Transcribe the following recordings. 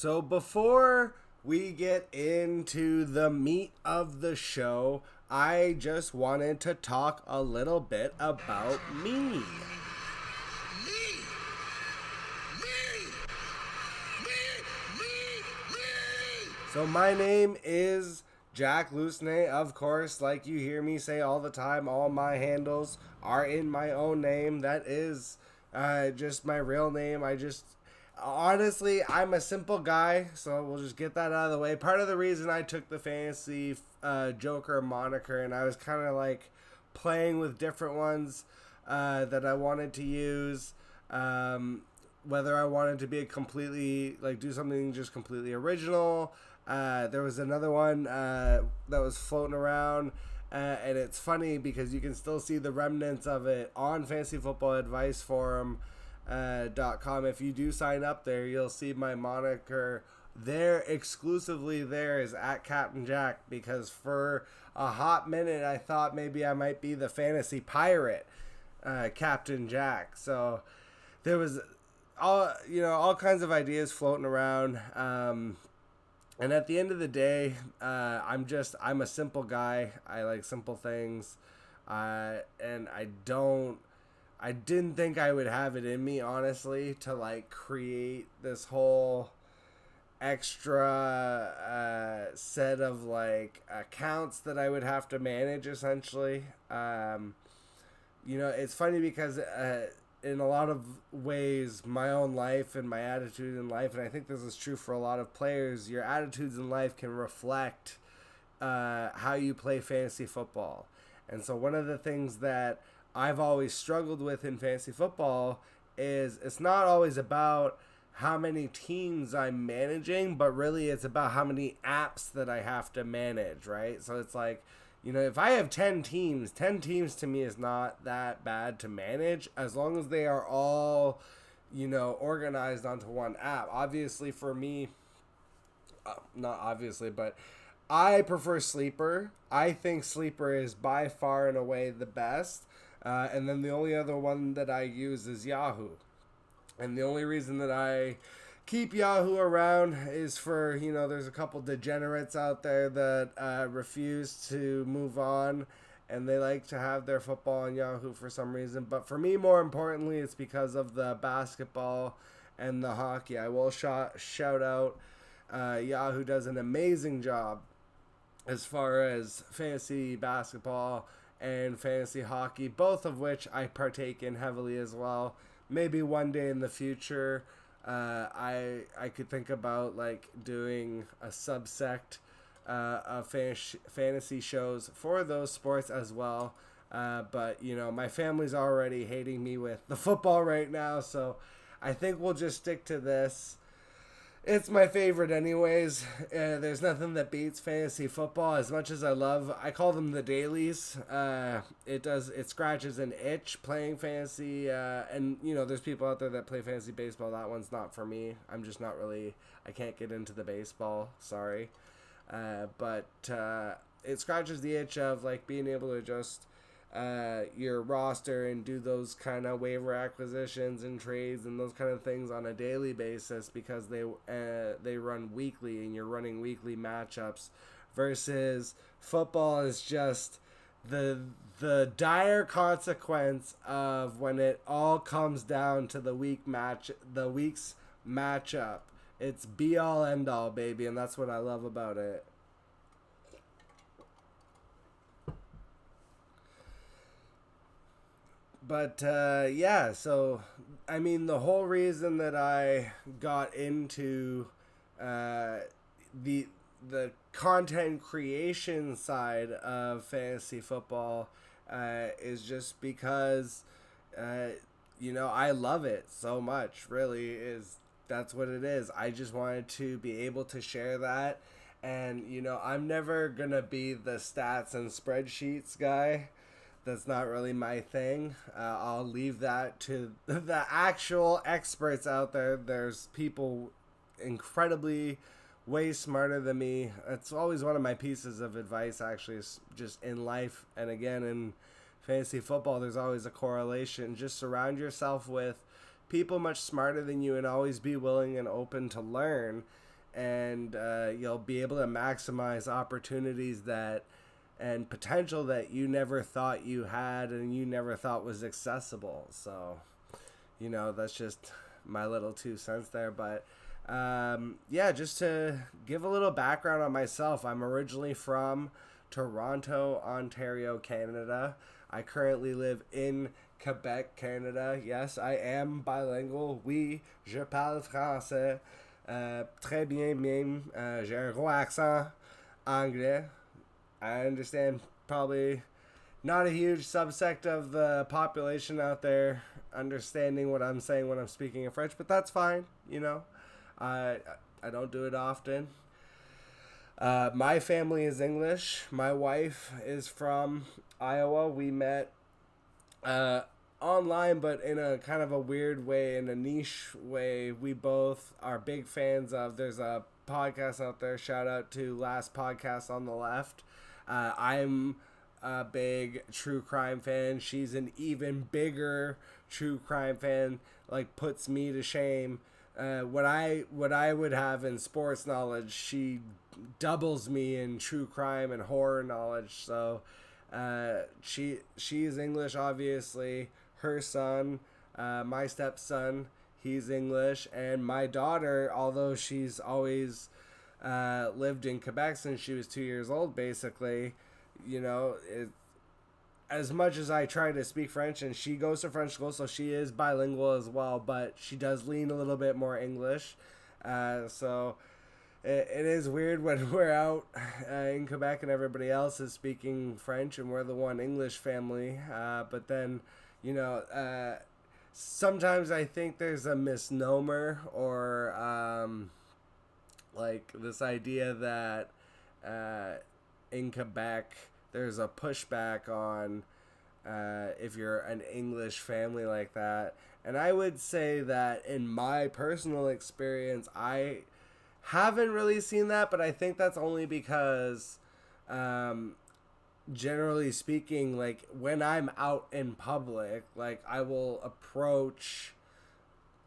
So before we get into the meat of the show, I just wanted to talk a little bit about me. So my name is Jack Lusney, of course, like you hear me say all the time. All my handles are in my own name. That is just my real name. Honestly, I'm a simple guy, so we'll just get that out of the way. Part of the reason I took the fantasy Joker moniker, and I was kind of like playing with different ones that I wanted to use. Whether I wanted to be a completely, like, do something just completely original. There was another one that was floating around, and it's funny because you can still see the remnants of it on Fantasy Football Advice Forum. .com. If you do sign up there, you'll see my moniker there. Exclusively there is at Captain Jack, because for a hot minute I thought maybe I might be the fantasy pirate, Captain Jack. So there was all kinds of ideas floating around, and at the end of the day, I'm a simple guy. I like simple things, and I didn't think I would have it in me, honestly, to like create this whole extra set of like accounts that I would have to manage, essentially. It's funny because in a lot of ways, my own life and my attitude in life, and I think this is true for a lot of players, your attitudes in life can reflect how you play fantasy football. And so one of the things that I've always struggled with in fantasy football is it's not always about how many teams I'm managing, but really it's about how many apps that I have to manage, right? So it's like, if I have 10 teams to me is not that bad to manage, as long as they are all, organized onto one app. Obviously for me, not obviously, but I prefer Sleeper. I think Sleeper is by far and away the best. And then the only other one that I use is Yahoo. And the only reason that I keep Yahoo around is for, there's a couple degenerates out there that refuse to move on, and they like to have their football on Yahoo for some reason. But for me, more importantly, it's because of the basketball and the hockey. I will shout out Yahoo does an amazing job as far as fantasy basketball and fantasy hockey, both of which I partake in heavily as well. Maybe one day in the future, I could think about like doing a subsect of fantasy shows for those sports as well. But my family's already hating me with the football right now, so I think we'll just stick to this. It's my favorite anyways. There's nothing that beats fantasy football. As much as I call them the dailies. It scratches an itch playing fantasy. And there's people out there that play fantasy baseball. That one's not for me. I'm just not really, I can't get into the baseball. Sorry. But it scratches the itch of like being able to just your roster and do those kind of waiver acquisitions and trades and those kind of things on a daily basis, because they run weekly and you're running weekly matchups, versus football is just the dire consequence of when it all comes down to the week's matchup. It's be all end all, baby, and that's what I love about it. But so I mean, the whole reason that I got into the content creation side of fantasy football is just because I love it so much. Really, that's what it is. I just wanted to be able to share that, and I'm never gonna be the stats and spreadsheets guy. That's not really my thing. I'll leave that to the actual experts out there. There's people incredibly way smarter than me. It's always one of my pieces of advice, actually, is just in life. And again, in fantasy football, there's always a correlation. Just surround yourself with people much smarter than you and always be willing and open to learn. and you'll be able to maximize opportunities that and potential that you never thought you had and you never thought was accessible. So, that's just my little 2 cents there. But yeah, just to give a little background on myself, I'm originally from Toronto, Ontario, Canada. I currently live in Quebec, Canada. Yes, I am bilingual. Oui, je parle français. Très bien même. J'ai un gros accent anglais. I understand probably not a huge subsect of the population out there understanding what I'm saying when I'm speaking in French, but that's fine, I don't do it often. My family is English. My wife is from Iowa. We met online, but in a kind of a weird way, in a niche way. We both are big fans of. There's a podcast out there. Shout out to Last Podcast on the Left. I'm a big true crime fan. She's an even bigger true crime fan. Like, puts me to shame. What I would have in sports knowledge, she doubles me in true crime and horror knowledge. So she is English, obviously. Her son, my stepson, he's English, and my daughter, although she's always lived in Quebec since she was 2 years old, basically, as much as I try to speak French, and she goes to French school, so she is bilingual as well, but she does lean a little bit more English. So it is weird when we're out in Quebec and everybody else is speaking French and we're the one English family. But then, sometimes I think there's a misnomer or like this idea that in Quebec there's a pushback on if you're an English family like that. And I would say that in my personal experience, I haven't really seen that, but I think that's only because generally speaking, like when I'm out in public, like I will approach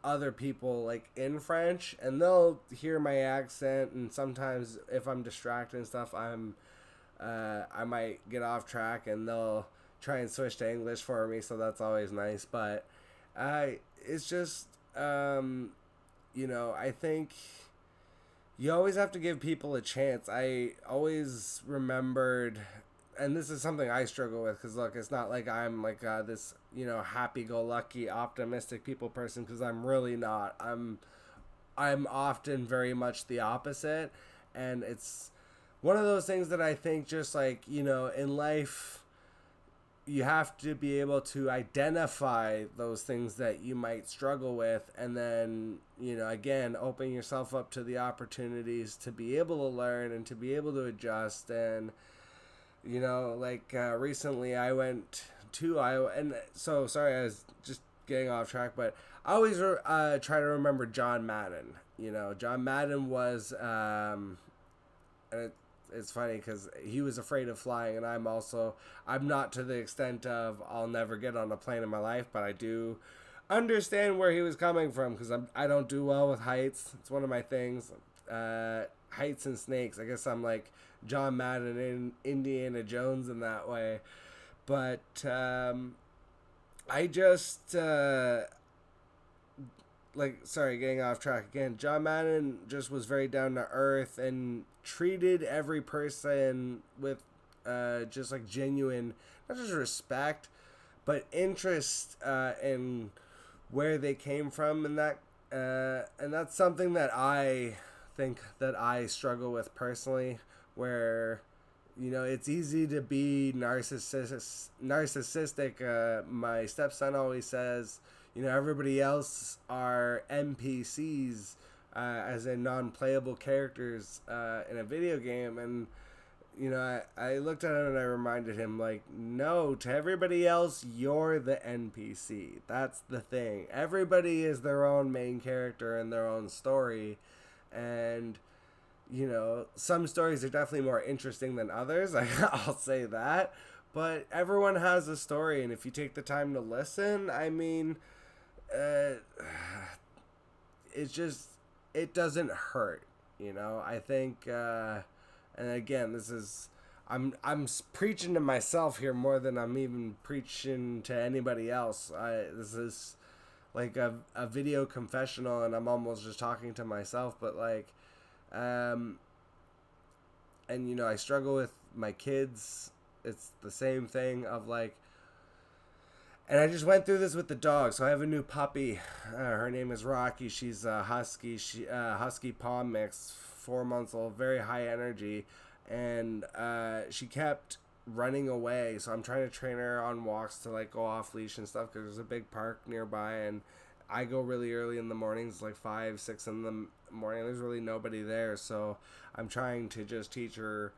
other people like in French and they'll hear my accent, and sometimes if I'm distracted and stuff, I might get off track and they'll try and switch to English for me, so that's always nice. But it's just I think you always have to give people a chance. I always remembered, and this is something I struggle with, because look, it's not like I'm like this happy-go-lucky optimistic people person, because I'm really not. I'm often very much the opposite, and it's one of those things that I think just like in life you have to be able to identify those things that you might struggle with, and then again, open yourself up to the opportunities to be able to learn and to be able to adjust. And recently I went to Iowa, and so sorry I was just getting off track, but I always try to remember John Madden. John Madden was and it's funny because he was afraid of flying, and I'm not to the extent of I'll never get on a plane in my life, but I do understand where he was coming from, because I don't do well with heights. It's one of my things. Heights and snakes. I guess I'm like John Madden and Indiana Jones in that way. But I just getting off track again. John Madden just was very down to earth and treated every person with just like genuine, not just respect, but interest in where they came from, and that's something that I think that I struggle with personally, where it's easy to be narcissistic. My stepson always says, everybody else are NPCs, as in non-playable characters in a video game. And, I looked at him and I reminded him, like, no, to everybody else, you're the NPC. That's the thing. Everybody is their own main character and their own story. And, some stories are definitely more interesting than others. I'll say that. But everyone has a story, and if you take the time to listen, I mean, it doesn't hurt. I think, and again, this is I'm preaching to myself here more than I'm even preaching to anybody else. This is like a video confessional, and I'm almost just talking to myself. But like, um, and I struggle with my kids. It's the same thing of like, and I just went through this with the dog. So I have a new puppy. Her name is Rocky. She's a husky. Husky palm mix, 4 months old, very high energy, and she kept running away. So I'm trying to train her on walks to like go off leash and stuff because there's a big park nearby, and I go really early in the mornings, like 5, 6 in the morning. There's really nobody there, so I'm trying to just teach her.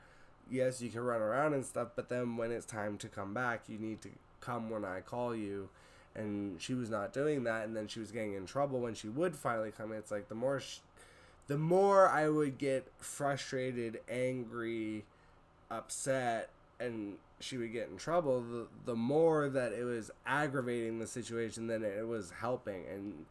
Yes, you can run around and stuff, but then when it's time to come back, you need to come when I call you. And she was not doing that, and then she was getting in trouble when she would finally come in. It's like the more I would get frustrated, angry, upset, and she would get in trouble, the more that it was aggravating the situation than it was helping. And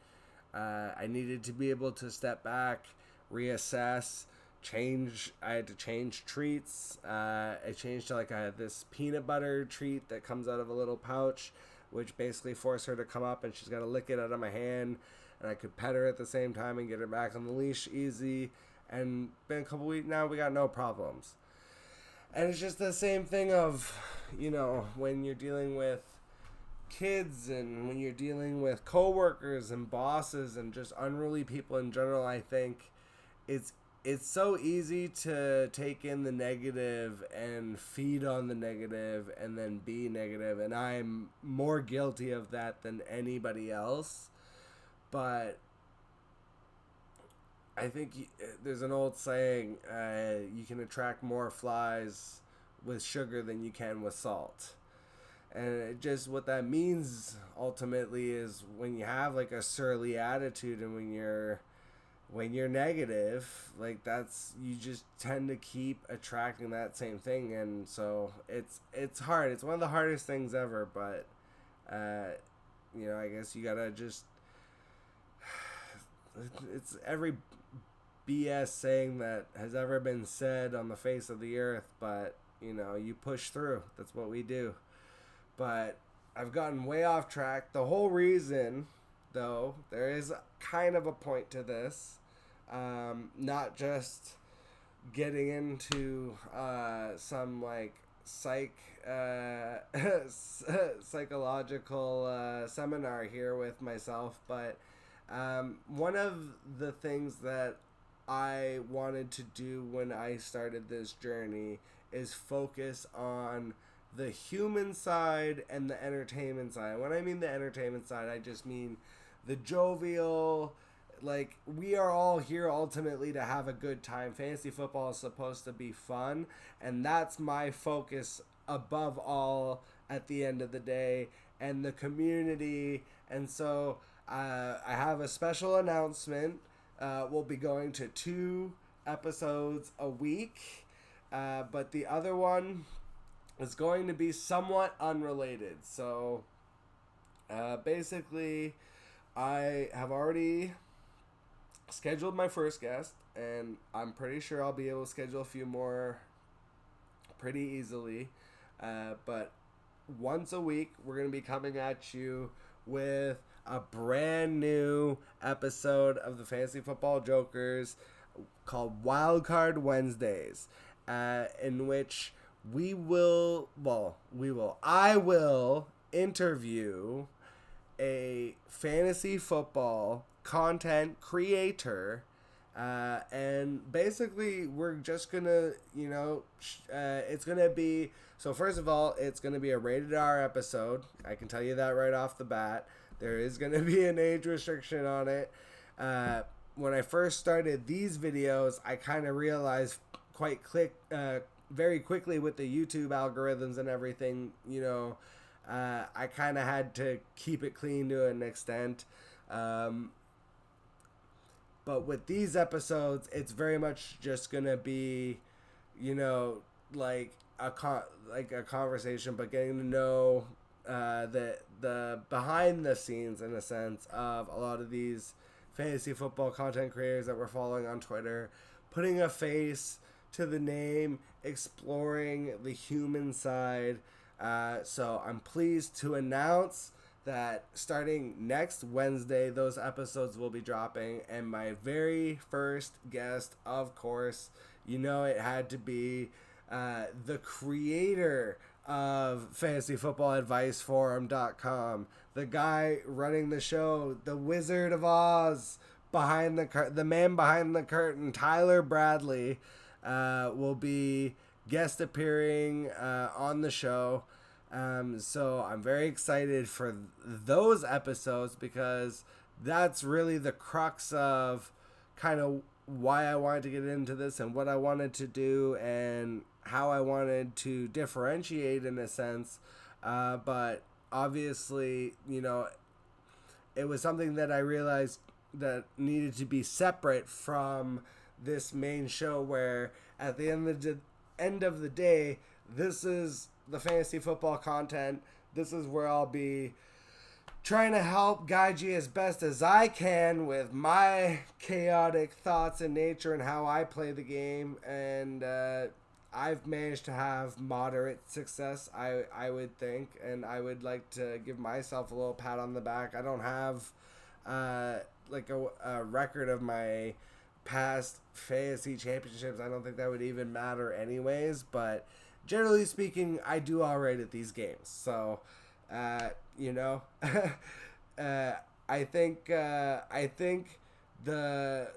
I needed to be able to step back, reassess, change. I had to change treats. I changed to like this peanut butter treat that comes out of a little pouch, which basically forced her to come up and she's got to lick it out of my hand, and I could pet her at the same time and get her back on the leash easy. And been a couple weeks now, we got no problems. And it's just the same thing of, when you're dealing with kids and when you're dealing with coworkers and bosses and just unruly people in general. I think it's so easy to take in the negative and feed on the negative and then be negative, and I'm more guilty of that than anybody else. But I think there's an old saying, you can attract more flies with sugar than you can with salt. And it just what that means ultimately is when you have like a surly attitude and when you're negative, like that's, you just tend to keep attracting that same thing. And so it's hard. It's one of the hardest things ever, but I guess you gotta just, it's every BS saying that has ever been said on the face of the earth, but you push through. That's what we do. But I've gotten way off track. The whole reason, though, there is kind of a point to this. Not just getting into some like psychological seminar here with myself, but one of the things that I wanted to do when I started this journey is focus on the human side and the entertainment side. When I mean the entertainment side, I just mean the jovial, like, we are all here ultimately to have a good time. Fantasy football is supposed to be fun, and that's my focus above all at the end of the day, and the community. And so I have a special announcement. We'll be going to 2 episodes a week, but the other one is going to be somewhat unrelated. So basically, I have already scheduled my first guest, and I'm pretty sure I'll be able to schedule a few more pretty easily. But once a week, we're going to be coming at you with a brand new episode of the Fantasy Football Jokers called Wildcard Wednesdays, in which I will interview a fantasy football content creator, and basically we're just gonna, it's gonna be, so first of all, it's gonna be a rated R episode. I can tell you that right off the bat. There is gonna be an age restriction on it. When I first started these videos, I kind of realized very quickly with the YouTube algorithms and everything, I kind of had to keep it clean to an extent. But with these episodes, it's very much just gonna be, like a conversation, but getting to know the behind the scenes, in a sense, of a lot of these fantasy football content creators that we're following on Twitter. putting a face to the name, exploring the human side. So I'm pleased to announce that starting next Wednesday, those episodes will be dropping. And my very first guest, of course, it had to be the creator of fantasyfootballadviceforum.com, the guy running the show, the Wizard of Oz, the man behind the curtain, Tyler Bradley, will be guest appearing on the show. So I'm very excited for those episodes because that's really the crux of kind of why I wanted to get into this and what I wanted to do and how I wanted to differentiate in a sense. But obviously, it was something that I realized that needed to be separate from this main show, where at the end of the day, this is the fantasy football content. This is where I'll be trying to help guide you as best as I can with my chaotic thoughts and nature and how I play the game. And I've managed to have moderate success, I would think, and I would like to give myself a little pat on the back. I don't have like a record of my past fantasy championships. I don't think that would even matter anyways, but generally speaking, I do all right at these games. So, I think the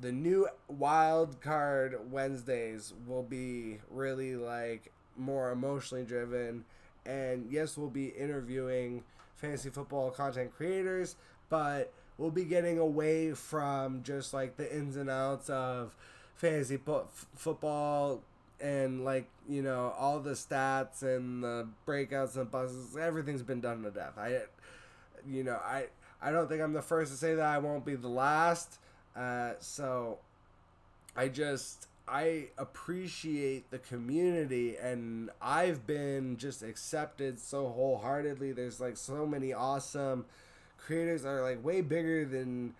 new wild card Wednesdays will be really like more emotionally driven, and yes, we'll be interviewing fantasy football content creators, but we'll be getting away from just like the ins and outs of fantasy football and like all the stats and the breakouts and busts. Everything's been done to death. I don't think I'm the first to say that. I won't be the last. So I appreciate the community, and I've been just accepted so wholeheartedly. There's like so many awesome creators that are like way bigger than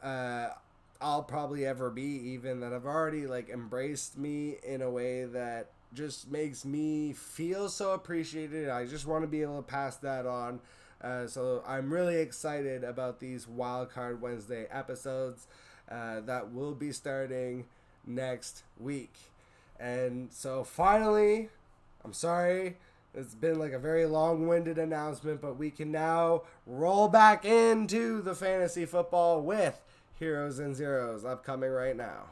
I'll probably ever be, even, that have already like embraced me in a way that just makes me feel so appreciated. I just want to be able to pass that on. So I'm really excited about these Wildcard Wednesday episodes that will be starting next week. And so finally, I'm sorry, it's been like a very long-winded announcement, but we can now roll back into the fantasy football with Heroes and Zeros upcoming right now.